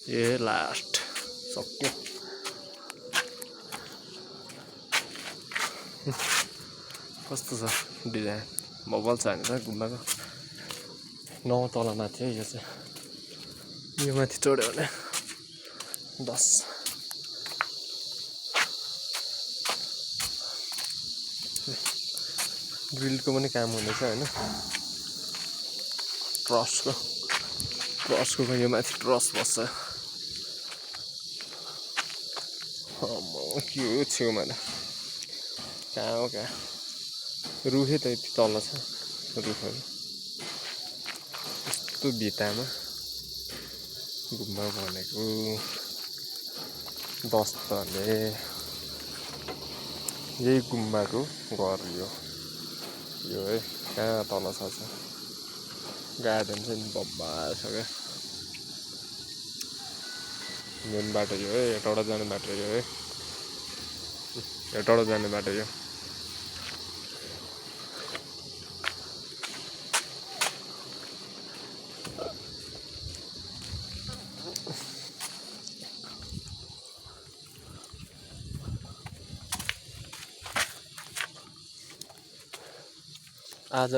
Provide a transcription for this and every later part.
ए last सक्यो कस्तो छ डिजाइन बबल छ नि त गुम्बाको 9 तल माथि है यो चाहिँ यो माथि चढ्यो भने 10 ग्रिलको पनि काम हुँदैछ हैन ट्रसको यो माथि ट्रस बस्छ के हो छेउमा त कहाँ हो कहाँ रुखै त यति तल छ रुखहरू यस्तो भित्तामा गुम्बा भनेको दस्तले यही गुम्बाको घर यो है कहाँ तल छ गार्डन चाहिँ बब्बाल छ क्या मेन बाटो यो है टाढा जाने बाटो यो है टाढा जाने बाटो यो आज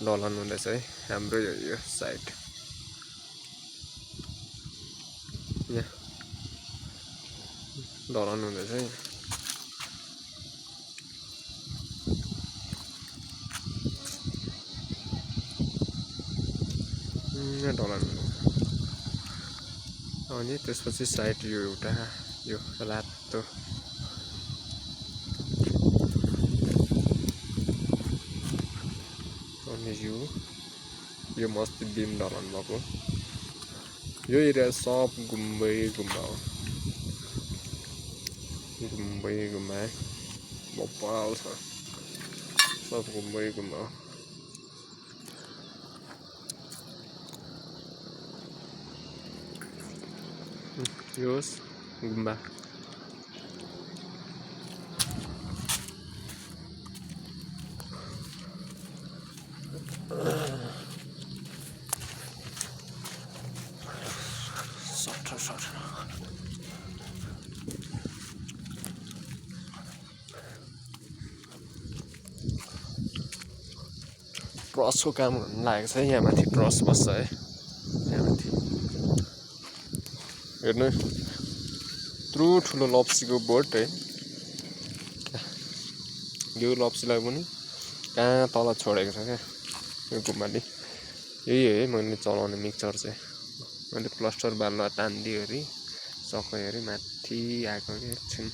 ढलान हुँदैछ है हाम्रो यो साइड यहाँ ढलान हुँदैछ है यहाँ ढलान हुँदैछ अनि त्यसपछि साइड यो एउटा यो रातो अनि यो मस्ती बिम ढलान भएको यो एरिया सब गुम्बै गुम्बा हो गुम्बा बब्बाल छ सब गुम्बै गुम्बा हो यो गुम्बा ट्रसको काम हुन लागेको छ यहाँ माथि ट्रस बस्छ है यहाँ माथि हेर्नु यत्रो ठुलो लप्सीको बोट है यो लप्सीलाई पनि कहाँ तल छोडेको छ क्या यो गुम्बाले यही है मैले चलाउने मिक्सर चाहिँ मैले प्लास्टर बाल्न तान्दिएरि सकेरी माथि आएको कि एकछिन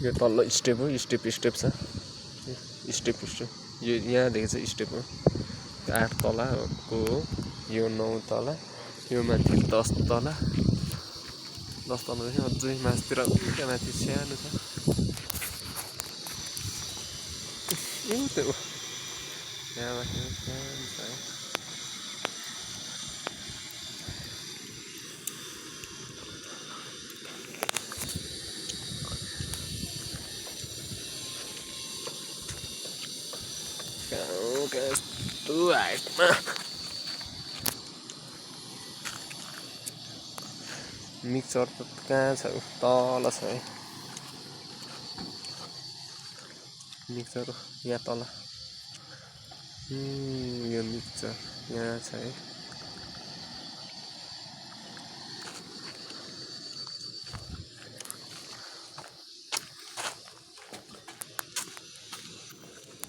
यो तल्लो स्टेप हो स्टेप छ स्टेप यो यहाँदेखि चाहिँ स्टेप हो 8 तलाको हो यो 9 तला यो माथि 10 तला 10 तलादेखि अझै माथितिर उल्टा माथि सानो छ त्यो यहाँ माथि सानो छ यस्तो हाइटमा मिक्सर त कहाँ छ तल छ है मिक्सर यहाँ तल यो मिक्सर यहाँ छ है